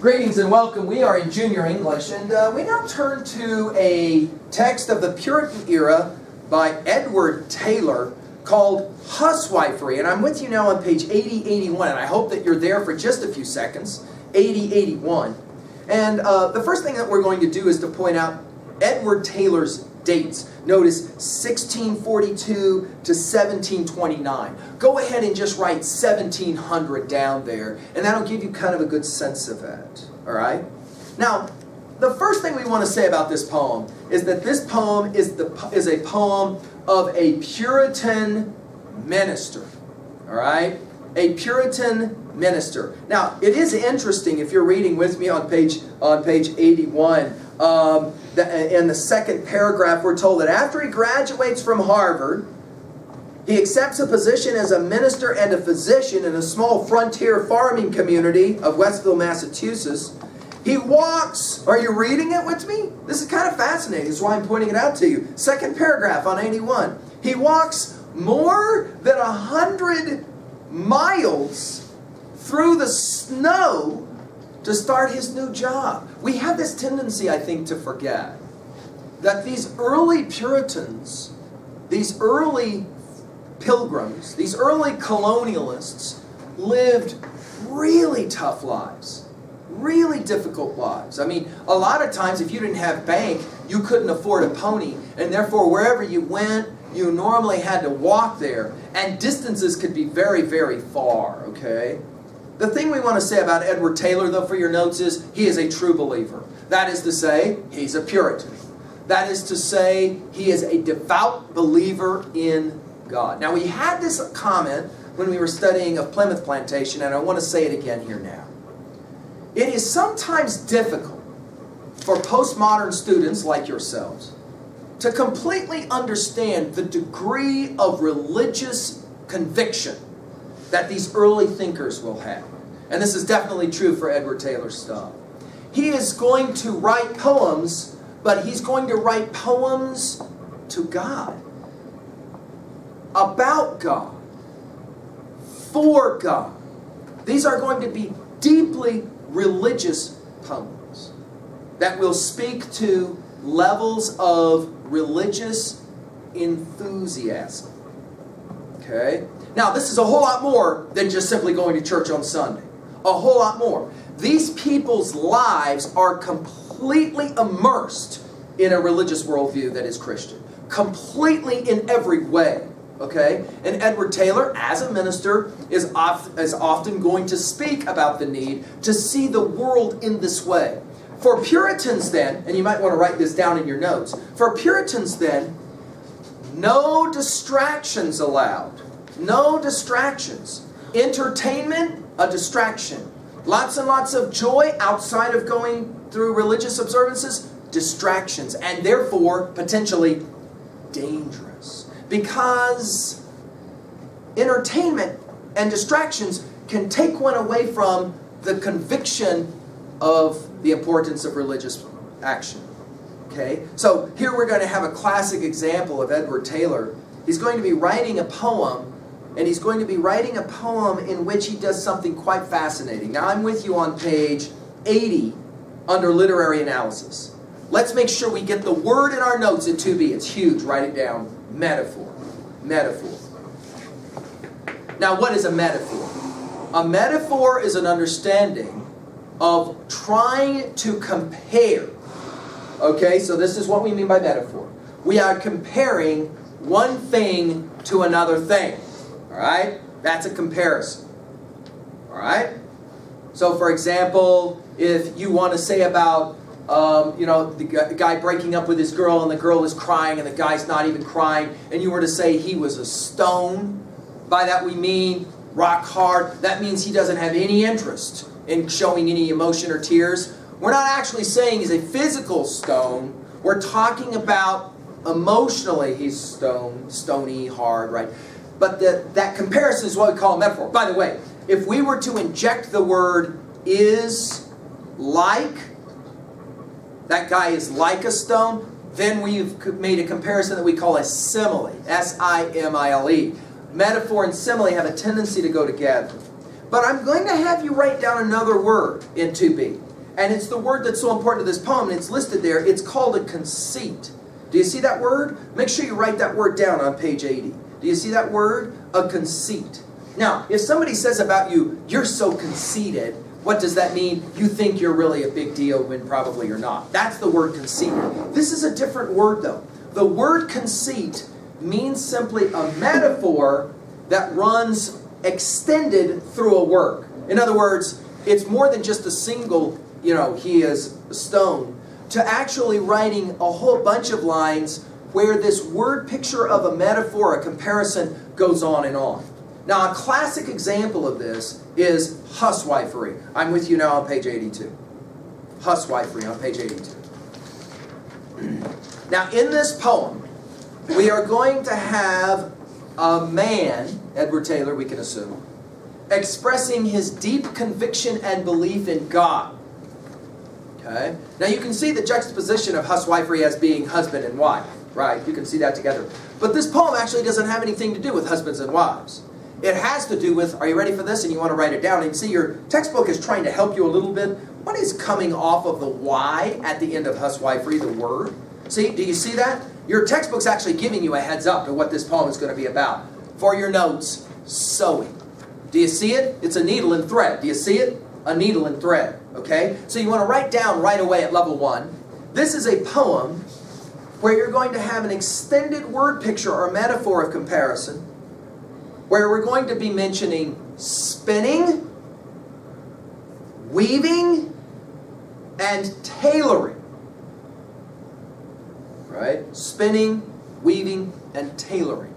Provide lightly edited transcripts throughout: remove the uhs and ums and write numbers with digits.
Greetings and welcome. We are in Junior English, and we now turn to a text of the Puritan era by Edward Taylor called Huswifery. And I'm with you now on page 8081, and I hope that you're there for just a few seconds. 8081. And the first thing that we're going to do is to point out Edward Taylor's dates. Notice 1642 to 1729. Go ahead and just write 1700 down there, and that'll give you kind of a good sense of that. All right? Now, the first thing we want to say about this poem is that this poem is a poem of a Puritan minister. All right? A Puritan minister. Now, it is interesting if you're reading with me on page 81. In the second paragraph, we're told that after he graduates from Harvard, he accepts a position as a minister and a physician in a small frontier farming community of Westville, Massachusetts. He walks, are you reading it with me? This is kind of fascinating. That's why I'm pointing it out to you. Second paragraph on 81. He walks more than 100 miles through the snow to start his new job. We have this tendency, I think, to forget that these early Puritans, these early pilgrims, these early colonialists lived really tough lives, really difficult lives. I mean, a lot of times if you didn't have bank, you couldn't afford a pony, and therefore wherever you went, you normally had to walk there, and distances could be very, very far, okay? The thing we want to say about Edward Taylor, though, for your notes is he is a true believer. That is to say, he's a Puritan. That is to say, he is a devout believer in God. Now, we had this comment when we were studying of Plymouth Plantation, and I want to say it again here now. It is sometimes difficult for postmodern students like yourselves to completely understand the degree of religious conviction that these early thinkers will have. And this is definitely true for Edward Taylor's stuff. He is going to write poems, but he's going to write poems to God, about God, for God. These are going to be deeply religious poems that will speak to levels of religious enthusiasm. Okay? Now, this is a whole lot more than just simply going to church on Sunday. A whole lot more. These people's lives are completely immersed in a religious worldview that is Christian. Completely in every way. Okay? And Edward Taylor, as a minister, is often going to speak about the need to see the world in this way. For Puritans then, and you might want to write this down in your notes, for Puritans then, no distractions allowed. No distractions. Entertainment, a distraction. Lots and lots of joy outside of going through religious observances, distractions. And therefore, potentially dangerous. Because entertainment and distractions can take one away from the conviction of the importance of religious action. Okay? So here we're going to have a classic example of Edward Taylor. He's going to be writing a poem, and he's going to be writing a poem in which he does something quite fascinating. Now I'm with you on page 80 under literary analysis. Let's make sure we get the word in our notes in 2B. It's huge. Write it down. Metaphor. Metaphor. Now what is a metaphor? A metaphor is an understanding of trying to compare. Okay, so this is what we mean by metaphor. We are comparing one thing to another thing. Alright? That's a comparison. Alright? So for example, if you want to say about, the guy breaking up with his girl and the girl is crying and the guy's not even crying, and you were to say he was a stone, by that we mean rock hard. That means he doesn't have any interest in showing any emotion or tears. We're not actually saying he's a physical stone. We're talking about emotionally he's stony, hard, right? But that comparison is what we call a metaphor. By the way, if we were to inject the word is like, that guy is like a stone, then we've made a comparison that we call a simile. S-I-M-I-L-E. Metaphor and simile have a tendency to go together. But I'm going to have you write down another word in 2B. And it's the word that's so important to this poem, and it's listed there. It's called a conceit. Do you see that word? Make sure you write that word down on page 80. Do you see that word? A conceit. Now, if somebody says about you, you're so conceited, what does that mean? You think you're really a big deal when probably you're not. That's the word conceit. This is a different word, though. The word conceit means simply a metaphor that runs extended through a work. In other words, it's more than just a single, he is a stone, to actually writing a whole bunch of lines where this word picture of a metaphor, a comparison, goes on and on. Now, a classic example of this is Huswifery. I'm with you now on page 82. Huswifery on page 82. Now, in this poem, we are going to have a man, Edward Taylor, we can assume, expressing his deep conviction and belief in God. Okay? Now, you can see the juxtaposition of Huswifery as being husband and wife, right? You can see that together. But this poem actually doesn't have anything to do with husbands and wives. It has to do with, are you ready for this? And you want to write it down. And see, your textbook is trying to help you a little bit. What is coming off of the Y at the end of Huswifery, the word? See, do you see that? Your textbook's actually giving you a heads up to what this poem is going to be about. For your notes, sewing. Do you see it? It's a needle and thread. Do you see it? A needle and thread. Okay? So you want to write down right away at level 1. This is a poem where you're going to have an extended word picture or metaphor of comparison, where we're going to be mentioning spinning, weaving, and tailoring. Right? Spinning, weaving, and tailoring.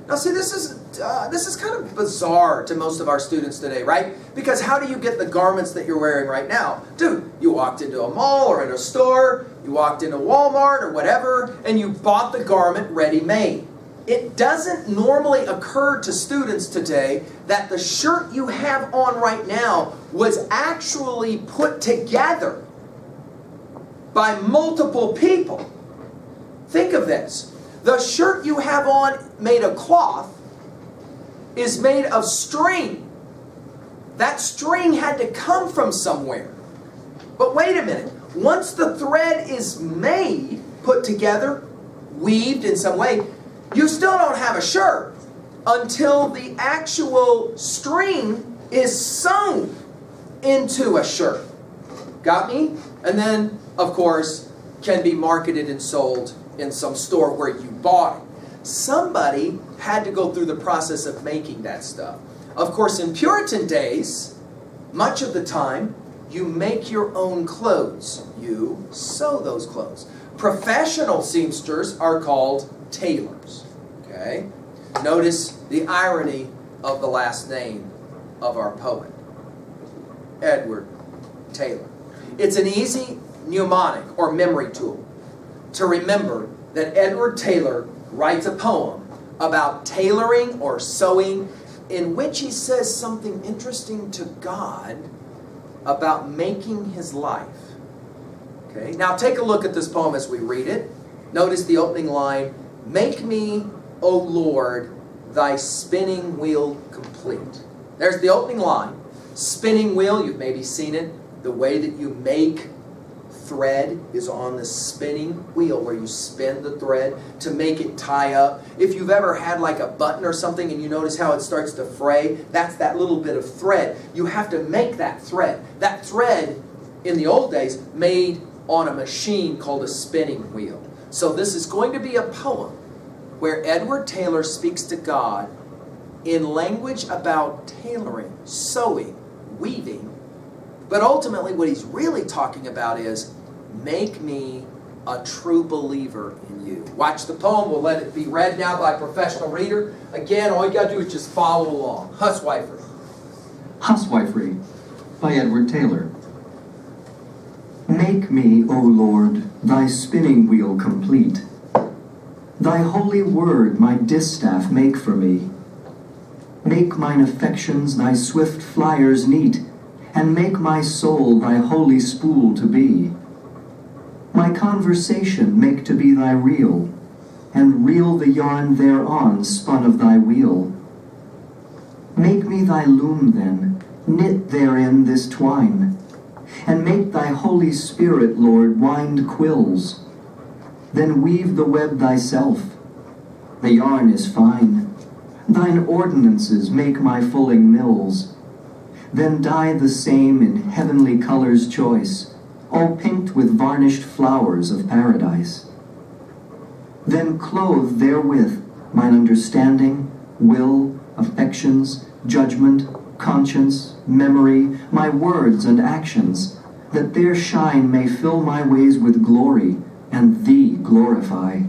Now see, this is kind of bizarre to most of our students today, right? Because how do you get the garments that you're wearing right now? Dude, you walked into a mall or in a store, you walked into Walmart or whatever, and you bought the garment ready-made. It doesn't normally occur to students today that the shirt you have on right now was actually put together by multiple people. Think of this. The shirt you have on made of cloth is made of string. That string had to come from somewhere. But wait a minute. Once the thread is made, put together, weaved in some way, you still don't have a shirt until the actual string is sewn into a shirt. Got me? And then, of course, can be marketed and sold in some store where you bought it. Somebody had to go through the process of making that stuff. Of course, in Puritan days, much of the time, you make your own clothes. You sew those clothes. Professional seamsters are called tailors. Okay? Notice the irony of the last name of our poet, Edward Taylor. It's an easy mnemonic or memory tool to remember that Edward Taylor writes a poem about tailoring or sewing in which he says something interesting to God about making his life. Okay? Now take a look at this poem as we read it. Notice the opening line, "Make me, O Lord, thy spinning wheel complete." There's the opening line. Spinning wheel, you've maybe seen it. The way that you make thread is on the spinning wheel where you spin the thread to make it tie up. If you've ever had like a button or something and you notice how it starts to fray, that's that little bit of thread. You have to make that thread. That thread, in the old days, made on a machine called a spinning wheel. So this is going to be a poem where Edward Taylor speaks to God in language about tailoring, sewing, weaving. But ultimately what he's really talking about is, make me a true believer in you. Watch the poem. We'll let it be read now by a professional reader. Again, all you got to do is just follow along. Huswifery. Huswifery by Edward Taylor. Make me, O Lord, thy spinning wheel complete. Thy holy word my distaff make for me. Make mine affections thy swift flyers neat, and make my soul thy holy spool to be. My conversation make to be thy reel, and reel the yarn thereon spun of thy wheel. Make me thy loom then, knit therein this twine. and make thy Holy Spirit, Lord, wind quills. Then weave the web thyself. The yarn is fine. Thine ordinances make my fulling mills. Then dye the same in heavenly colors choice, all pinked with varnished flowers of paradise. Then clothe therewith mine understanding, will, affections, judgment, conscience, memory, my words and actions, that their shine may fill my ways with glory, and thee glorify.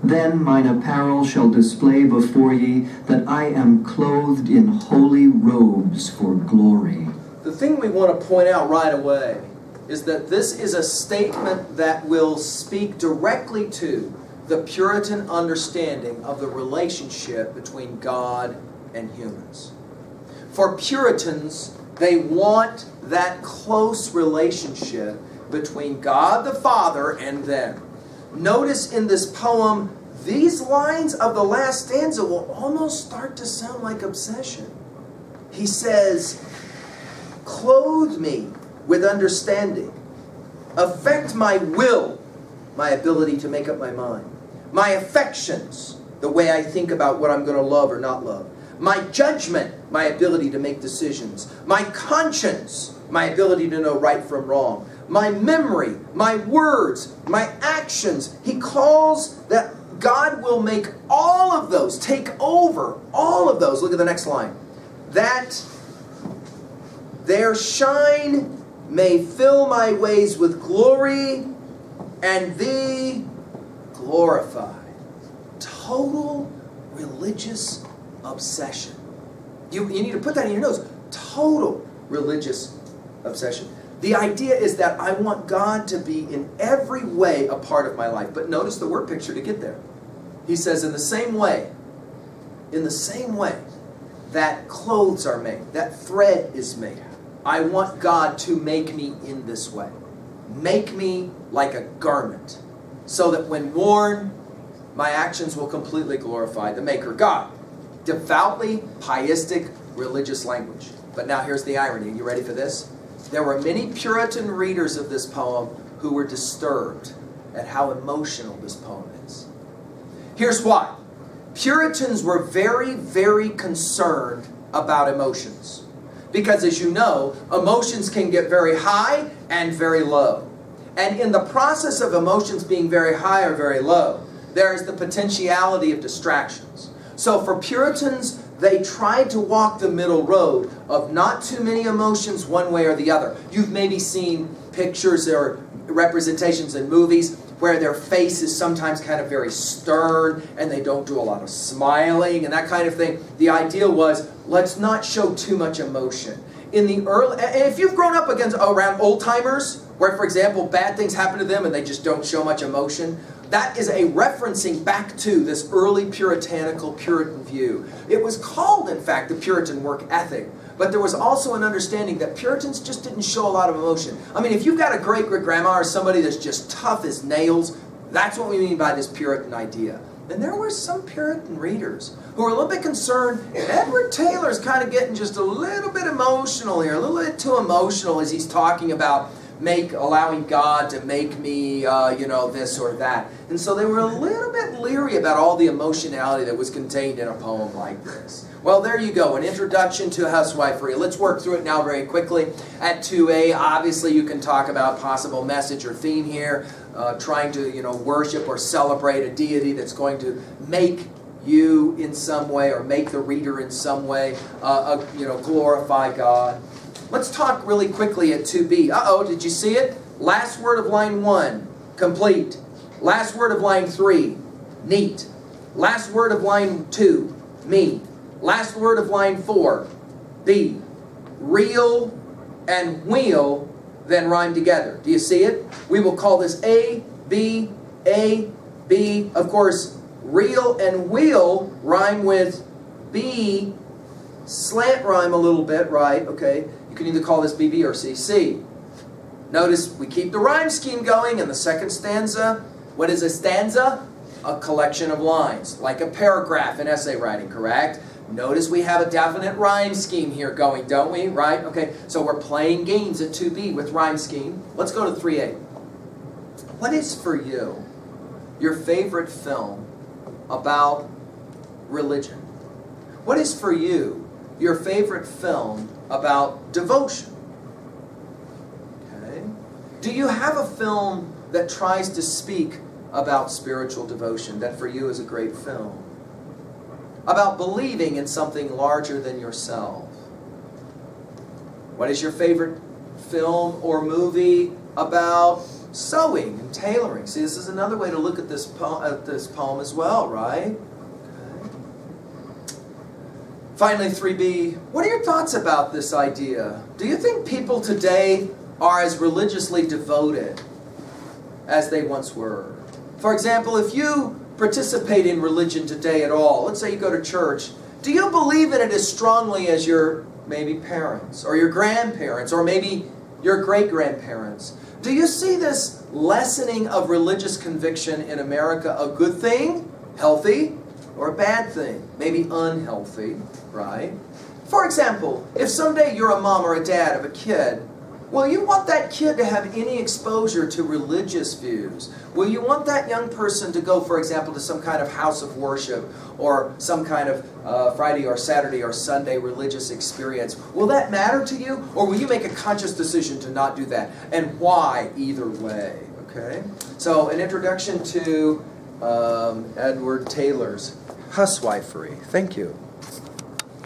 Then mine apparel shall display before ye that I am clothed in holy robes for glory. The thing we want to point out right away is that this is a statement that will speak directly to the Puritan understanding of the relationship between God and humans. For Puritans, they want that close relationship between God the Father and them. Notice in this poem, these lines of the last stanza will almost start to sound like obsession. He says, clothe me with understanding. Affect my will, my ability to make up my mind. My affections, the way I think about what I'm going to love or not love. My judgment, my ability to make decisions. My conscience, my ability to know right from wrong. My memory, my words, my actions. He calls that God will make all of those, take over all of those. Look at the next line. That their shine may fill my ways with glory, and thee glorify. Total religious obsession. You need to put that in your notes. Total religious obsession. The idea is that I want God to be in every way a part of my life. But notice the word picture to get there. He says in the same way that clothes are made, that thread is made, I want God to make me in this way. Make me like a garment, so that when worn, my actions will completely glorify the Maker God. Devoutly pietistic religious language. But now here's the irony. Are you ready for this? There were many Puritan readers of this poem who were disturbed at how emotional this poem is. Here's why. Puritans were very, very concerned about emotions. Because as you know, emotions can get very high and very low. And in the process of emotions being very high or very low, there is the potentiality of distractions. So for Puritans, they tried to walk the middle road of not too many emotions one way or the other. You've maybe seen pictures or representations in movies where their face is sometimes kind of very stern and they don't do a lot of smiling and that kind of thing. The idea was, let's not show too much emotion. In the early, and if you've grown up around old timers, where for example bad things happen to them and they just don't show much emotion, that is a referencing back to this early puritanical Puritan view. It was called, in fact, the Puritan work ethic. But there was also an understanding that Puritans just didn't show a lot of emotion. I mean, if you've got a great-great-grandma or somebody that's just tough as nails, that's what we mean by this Puritan idea. And there were some Puritan readers who were a little bit concerned. Edward Taylor's kind of getting just a little bit emotional here, a little bit too emotional as he's talking about allowing God to make me, this or that. And so they were a little bit leery about all the emotionality that was contained in a poem like this. Well, there you go, an introduction to Huswifery. Let's work through it now very quickly. At 2a, obviously you can talk about possible message or theme here, trying to, worship or celebrate a deity that's going to make you in some way or make the reader in some way, glorify God. Let's talk really quickly at 2b. Uh-oh, did you see it? Last word of line 1, complete. Last word of line 3, neat. Last word of line 2, me. Last word of line 4, be. Real and wheel then rhyme together. Do you see it? We will call this A, B, A, B. Of course, real and wheel rhyme with B. Slant rhyme a little bit, right? Okay. You can either call this BB or CC. Notice we keep the rhyme scheme going in the second stanza. What is a stanza? A collection of lines, like a paragraph in essay writing, correct? Notice we have a definite rhyme scheme here going, don't we? Right? Okay, so we're playing games at 2B with rhyme scheme. Let's go to 3A. What is for you your favorite film about religion? What is for you your favorite film about devotion? Okay. Do you have a film that tries to speak about spiritual devotion that for you is a great film? About believing in something larger than yourself? What is your favorite film or movie about sewing and tailoring? See, this is another way to look at this poem as well, right? Okay. Finally, 3B, what are your thoughts about this idea? Do you think people today are as religiously devoted as they once were? For example, if you participate in religion today at all, let's say you go to church, do you believe in it as strongly as your maybe parents or your grandparents or maybe your great-grandparents? Do you see this lessening of religious conviction in America a good thing, healthy, or a bad thing, maybe unhealthy, right? For example, if someday you're a mom or a dad of a kid, will you want that kid to have any exposure to religious views? Will you want that young person to go, for example, to some kind of house of worship or some kind of Friday or Saturday or Sunday religious experience? Will that matter to you? Or will you make a conscious decision to not do that? And why either way? Okay? So an introduction to Edward Taylor's Huswifery. Thank you.